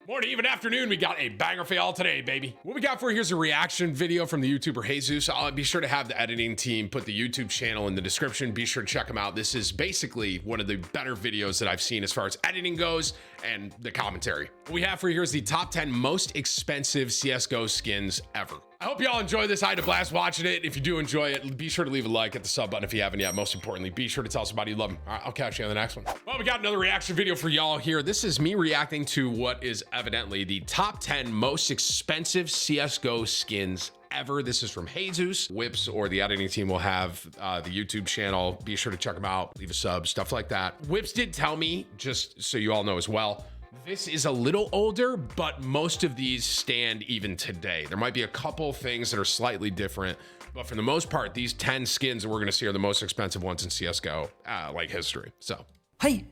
Morning, even afternoon, we got a banger for y'all today, baby. What we got for you, here's a reaction video from the YouTuber Jesus. I'll be sure to have the editing team put the YouTube channel in the description. Be sure to check them out. This is basically one of the better videos that I've seen as far as editing goes and the commentary. What we have for you here is the top 10 most expensive CSGO skins ever. I hope y'all enjoy this. I had a blast watching it. If you do enjoy it, be sure to leave a like, hit the sub button if you haven't yet. Most importantly, be sure to tell somebody you love them. All right, I'll catch you on the next one. Well, we got another reaction video for y'all here. This is me reacting to what is evidently the top 10 most expensive CSGO skins ever. This is from Jesus. Whips or the editing team will have the YouTube channel. Be sure to check them out. Leave a sub, stuff like that. Whips did tell me, just so you all know as well, this is a little older, but most of these stand even today. There might be a couple things that are slightly different, but for the most part, these 10 skins that we're going to see are the most expensive ones in CSGO, like history. So, hey,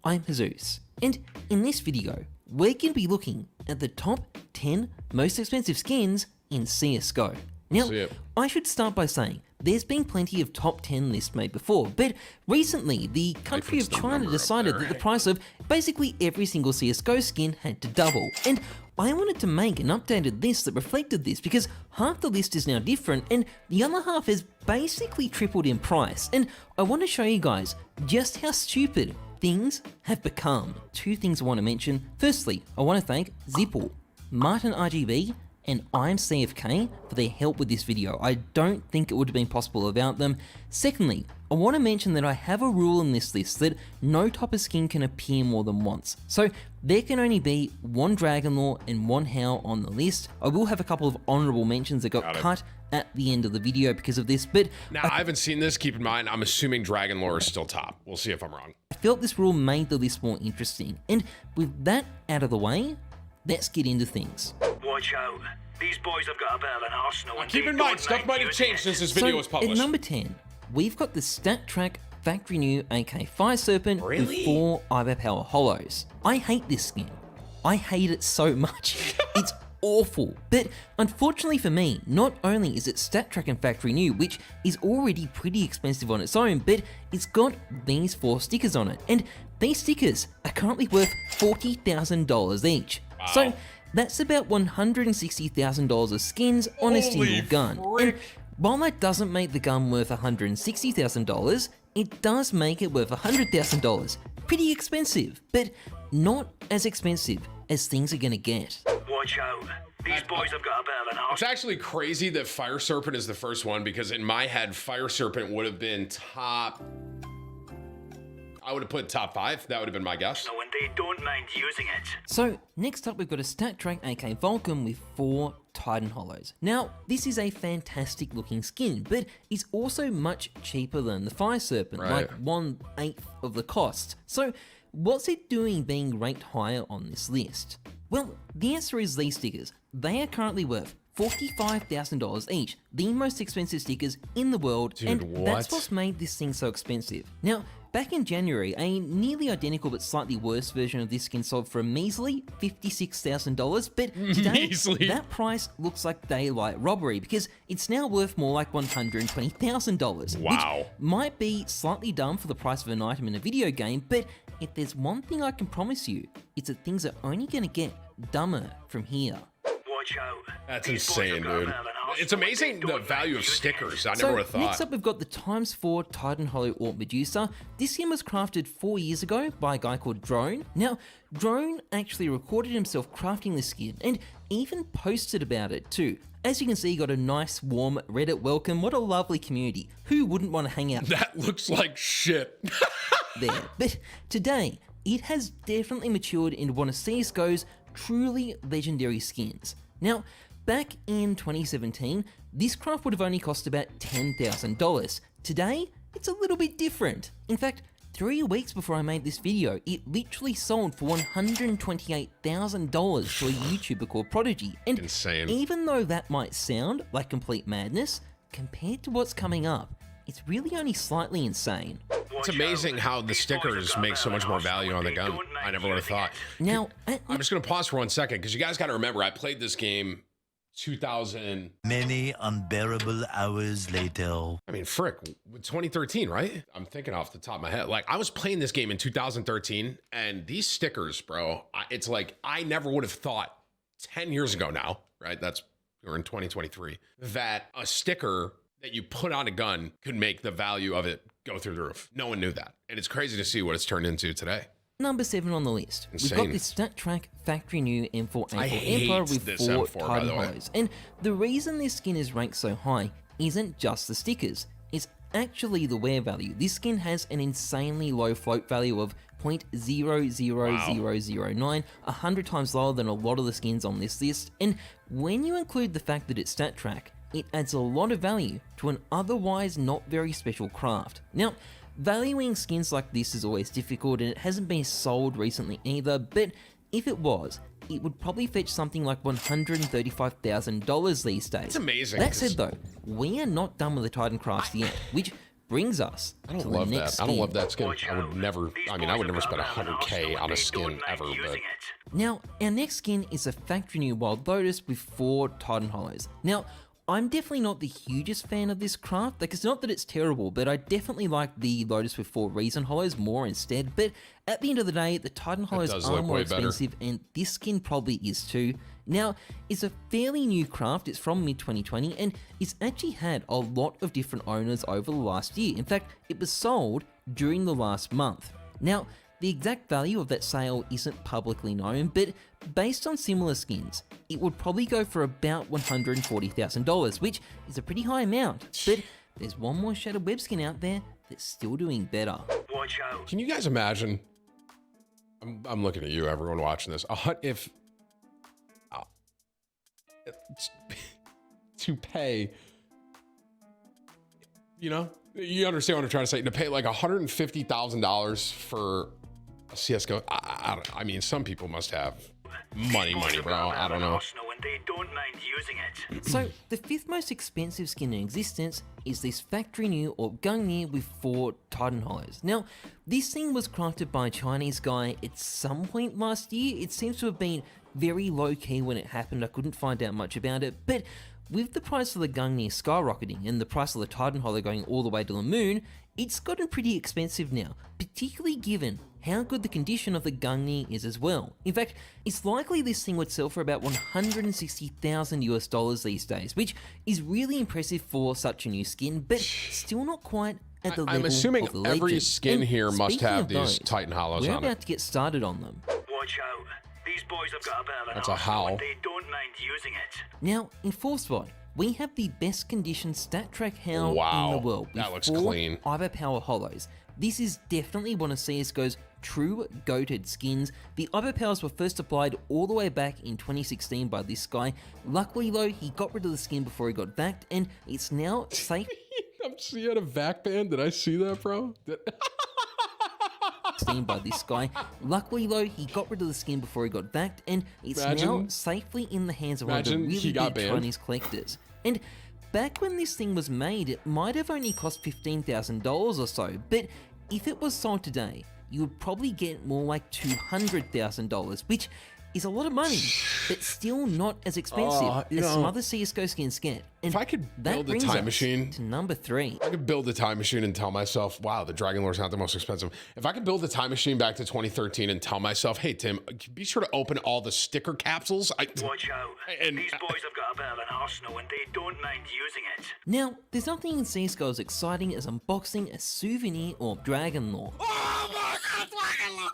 I'm Jesus, and in this video, we're going to be looking at the top 10 most expensive skins in CSGO. Now, I should start by saying, there's been plenty of top 10 lists made before, but recently the country of China decided that the price of basically every single CSGO skin had to double. And I wanted to make an updated list that reflected this because half the list is now different and the other half has basically tripled in price. And I want to show you guys just how stupid things have become. Two things I want to mention. Firstly, I want to thank Zipple, Martin RGB, and I'm CFK for their help with this video. I don't think it would have been possible without them. Secondly, I want to mention that I have a rule in this list that no topper skin can appear more than once. So there can only be one Dragonlore and one Howl on the list. I will have a couple of honorable mentions that got cut at the end of the video because of this, but now I haven't seen this. Keep in mind, I'm assuming Dragonlore is still top. We'll see if I'm wrong. I felt this rule made the list more interesting. And with that out of the way, let's get into things. Watch out. These boys have got a bit of an arsenal. Keep in mind, stuff might have changed since this video was published. At number 10, we've got the StatTrak Factory New AK-5 Serpent with 4 AWP Power Hollows. I hate this skin. I hate it so much. It's awful. But unfortunately for me, not only is it StatTrak and Factory New, which is already pretty expensive on its own, but it's got these 4 stickers on it. And these stickers are currently worth $40,000 each. Wow. So that's about $160,000 of skins on a single gun. And while that doesn't make the gun worth $160,000, it does make it worth $100,000. Pretty expensive, but not as expensive as things are gonna get. Watch out. These boys have got a bit of an arsenal. It's actually crazy that Fire Serpent is the first one because in my head, Fire Serpent would have been top. I would have put top 5. That would have been my guess. No, and they don't mind using it. So next up, we've got a StatTrak AK Vulcan with 4 Titan Hollows. Now, this is a fantastic looking skin, but it's also much cheaper than the Fire Serpent, like 1/8 of the cost. So what's it doing being ranked higher on this list? Well, the answer is these stickers. They are currently worth $45,000 each, the most expensive stickers in the world. Dude, and that's what's made this thing so expensive. Now, back in January, a nearly identical but slightly worse version of this skin sold for a measly $56,000, but today, that price looks like daylight robbery because it's now worth more like $120,000. Wow. Which might be slightly dumb for the price of an item in a video game, but if there's one thing I can promise you, it's that things are only gonna get dumber from here. That's insane, dude. It's amazing the value of stickers. I never would have thought. Next up, we've got the ×4 Titan Hollow AWP Medusa. This skin was crafted 4 years ago by a guy called Drone. Now, Drone actually recorded himself crafting this skin and even posted about it too. As you can see, he got a nice, warm Reddit welcome. What a lovely community. Who wouldn't want to hang out? That looks like shit. There. But today, it has definitely matured into one of CSGO's truly legendary skins. Now, back in 2017, this craft would have only cost about $10,000. Today, it's a little bit different. In fact, 3 weeks before I made this video, it literally sold for $128,000 to a YouTuber called Prodigy. And insane. Even though that might sound like complete madness, compared to what's coming up, it's really only slightly insane. It's amazing how the stickers make so much more value on the gun. I never would have thought. Now, I'm just going to pause for 1 second because you guys got to remember, I played this game 2000. Many unbearable hours later. I mean, frick, 2013, right? I'm thinking off the top of my head. Like, I was playing this game in 2013, and these stickers, bro, it's like I never would have thought 10 years ago now, right? We're in 2023, that a sticker that you put on a gun could make the value of it go through the roof. No one knew that. And it's crazy to see what it's turned into today. Number 7 on the list. Insane. We've got this StatTrak factory new M4A4 Emperor with 4 Titan Hollows. And the reason this skin is ranked so high isn't just the stickers, it's actually the wear value. This skin has an insanely low float value of 0.00009, 100 times lower than a lot of the skins on this list. And when you include the fact that it's StatTrak, it adds a lot of value to an otherwise not very special craft. Now, valuing skins like this is always difficult, and it hasn't been sold recently either, but if it was, it would probably fetch something like $135,000 these days. It's amazing. That said though, we are not done with the Titan crafts yet, which brings us to the next skin. I don't love that skin. I would never spend $100K on a skin ever, but... Now, our next skin is a factory new Wild Lotus with 4 Titan Hollows. Now, I'm definitely not the hugest fan of this craft, like it's not that it's terrible, but I definitely like the Lotus with 4 Reason Hollows more instead, but at the end of the day, the Titan Hollows are more expensive, and this skin probably is too. Now, it's a fairly new craft, it's from mid-2020, and it's actually had a lot of different owners over the last year. In fact, it was sold during the last month. Now, the exact value of that sale isn't publicly known, but based on similar skins, it would probably go for about $140,000, which is a pretty high amount. But there's one more Shattered Web skin out there that's still doing better. Watch out. Can you guys imagine? I'm looking at you, everyone watching this. If to pay, you understand what I'm trying to say, to pay like $150,000 for a CSGO. I mean, some people must have money, bro. I don't know. So the 5th most expensive skin in existence is this factory new AWP Gungnir with 4 Titan Hollows. Now, this thing was crafted by a Chinese guy at some point last year. It seems to have been very low key when it happened. I couldn't find out much about it, but with the price of the Gungnir skyrocketing and the price of the Titan Hollow going all the way to the moon, it's gotten pretty expensive now, particularly given how good the condition of the Gungnir is as well. In fact, it's likely this thing would sell for about $160,000 these days, which is really impressive for such a new skin, but still not quite at the level I'm assuming of the every legend. skin here must have these those, Titan Hollows on it. We're about to get started on them. Watch out. These boys have got a bit of an That's a arsenal Howl. and they don't mind using it. Now, in 4th spot, we have the best conditioned StatTrak Howl in the world. That with looks 4 clean. Overpower Hollows. This is definitely one of CSGO's true goated skins. The Overpowers were first applied all the way back in 2016 by this guy. Luckily though, he got rid of the skin before he got vaxxed, and it's now safe. He had a vac band. Did I see that, bro? By this guy. Luckily though, he got rid of the skin before he got vaxxed, and it's now safely in the hands of one of the really big Chinese collectors. And back when this thing was made, it might have only cost $15,000 or so, but if it was sold today, you would probably get more like $200,000, which is a lot of money, but still not as expensive as some other CSGO skins get. And if I could build a time machine to number 3. I could build a time machine and tell myself, wow, the Dragon Lore's not the most expensive. If I could build a time machine back to 2013 and tell myself, hey, Tim, be sure to open all the sticker capsules. Watch out. These boys have got a bit of an arsenal and they don't mind using it. Now, there's nothing in CSGO as exciting as unboxing a Souvenir or Dragon Lore. Oh my God, Dragon Lore!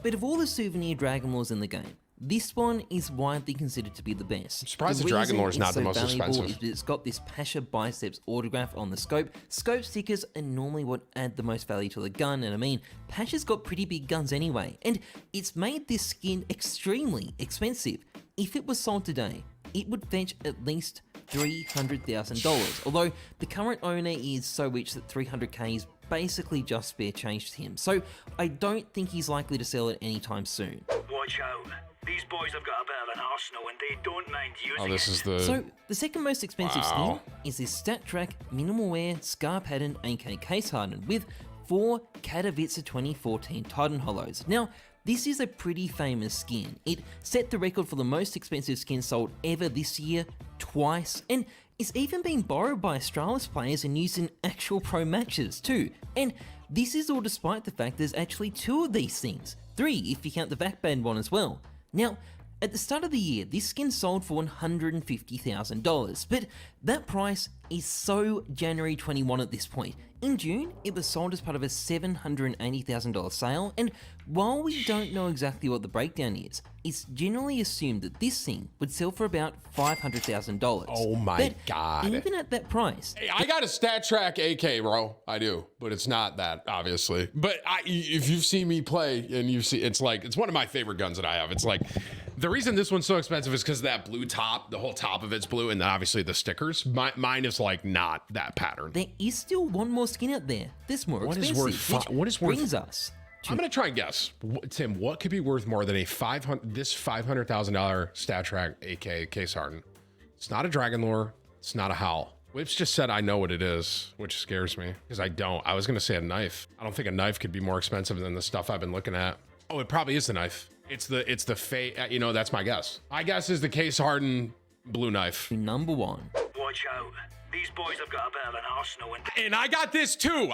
But of all the Souvenir Dragon Lores in the game, this one is widely considered to be the best. I'm surprised the Dragon Lore is not the most expensive. Is that it's got this Pasha Biceps autograph on the scope. Scope stickers are normally what add the most value to the gun, and I mean, Pasha's got pretty big guns anyway, and it's made this skin extremely expensive. If it was sold today, it would fetch at least $300,000, although the current owner is so rich that $300K is basically just spare change to him, so I don't think he's likely to sell it anytime soon. Watch out. These boys have got a bit of an arsenal and they don't mind using this is the... So, the second most expensive skin is this StatTrak Minimal Wear Scar Pattern AK Case Hardened with 4 Katowice 2014 Titan Hollows. Now, this is a pretty famous skin. It set the record for the most expensive skin sold ever this year, twice, and it's even been borrowed by Astralis players and used in actual pro matches too. And this is all despite the fact there's actually 2 of these things, 3 if you count the backband one as well. Now, at the start of the year, this skin sold for $150,000, but that price is so January 21 at this point. In June, it was sold as part of a $780,000 sale, and while we don't know exactly what the breakdown is, it's generally assumed that this thing would sell for about $500,000. Oh my God. Even at that price. Hey, I got a Stat Track AK, bro. I do, but it's not that, obviously. But if you've seen me play and you see, it's one of my favorite guns that I have. It's like, the reason this one's so expensive is because of that blue top. The whole top of it's blue, and then obviously the stickers. Mine is like not that pattern. There is still one more skin out there that's more expensive. What is worth? Brings us I'm gonna try and guess, Tim. What could be worth more than this $500,000 Stat Track AK case hardened? It's not a Dragon Lore. It's not a Howl. Whips just said I know what it is, which scares me because I don't. I was gonna say a knife. I don't think a knife could be more expensive than the stuff I've been looking at. Oh, it probably is the knife. It's the fate. You know, that's my guess. My guess is the case hardened blue knife. Number 1. Watch out. These boys have got a bit of an arsenal and I got this too.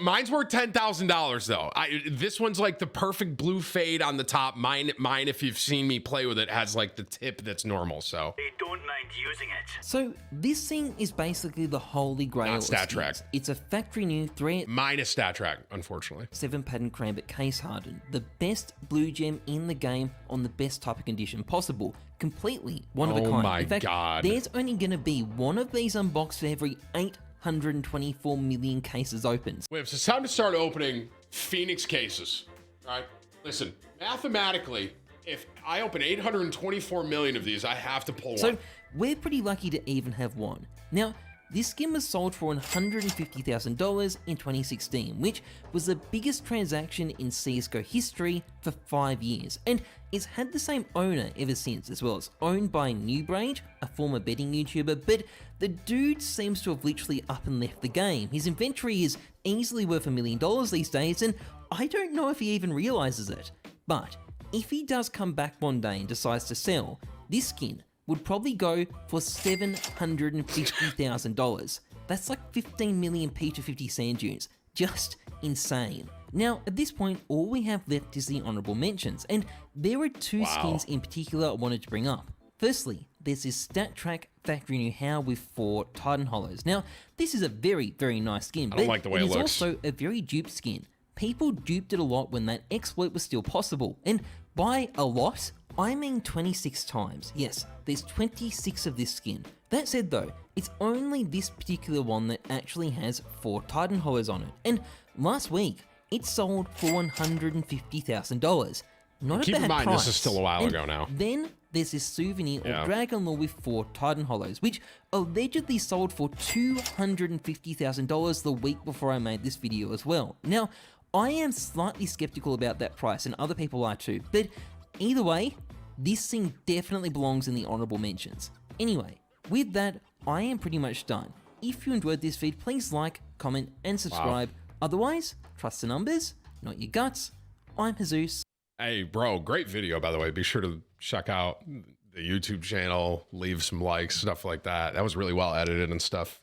Mine's worth $10,000 though. This one's like the perfect blue fade on the top. Mine, if you've seen me play with it, has like the tip that's normal. So they don't mind using it. So this thing is basically the holy grail. Not Stat Track. It's a factory new 3. Mine is Stat Track, unfortunately. 7 pattern Crambit case hardened, the best blue gem in the game on the best type of condition possible. Completely one of a kind. Oh my in fact, God. There's only going to be one of these unboxed for every 824 million cases opened. Wait, so it's time to start opening Phoenix cases. All right, listen, mathematically, if I open 824 million of these, I have to pull one. So we're pretty lucky to even have one. Now, this skin was sold for $150,000 in 2016, which was the biggest transaction in CSGO history for 5 years, and it's had the same owner ever since as well. It's owned by Newbrage, a former betting YouTuber, but the dude seems to have literally up and left the game. His inventory is easily worth $1 million these days, and I don't know if he even realizes it. But if he does come back one day and decides to sell, this skin would probably go for $750,000. That's like 15 million P250 sand dunes. Just insane. Now, at this point, all we have left is the honorable mentions, and there are 2 skins in particular I wanted to bring up. Firstly, there's this Stat Track factory new Howl with 4 Titan Hollows. Now, this is a very, very nice skin, I don't like the way it looks. It's also a very duped skin. People duped it a lot when that exploit was still possible, and by a lot, I mean 26 times. Yes, there's 26 of this skin. That said though, it's only this particular one that actually has 4 Titan Hollows on it, and last week, it sold for $150,000. Not a bad price. Keep in mind, this is still a while ago now. Then there's this Souvenir or Dragon Lore with 4 Titan Hollows, which allegedly sold for $250,000 the week before I made this video as well. Now, I am slightly skeptical about that price, and other people are too, but either way, this thing definitely belongs in the honorable mentions. Anyway, with that, I am pretty much done. If you enjoyed this feed, please like, comment, and subscribe. Otherwise, trust the numbers, not your guts. I'm Jesus. Hey, bro, great video, by the way. Be sure to check out the YouTube channel, leave some likes, stuff like that. That was really well edited and stuff.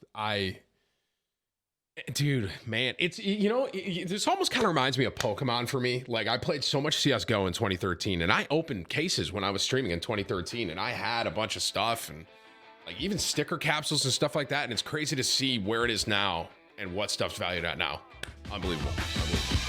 Dude, man, it's, you know, this almost kind of reminds me of Pokemon for me. Like, I played so much CSGO in 2013, and I opened cases when I was streaming in 2013, and I had a bunch of stuff, and like even sticker capsules and stuff like that, and it's crazy to see where it is now and what stuff's valued at now. Unbelievable. Unbelievable.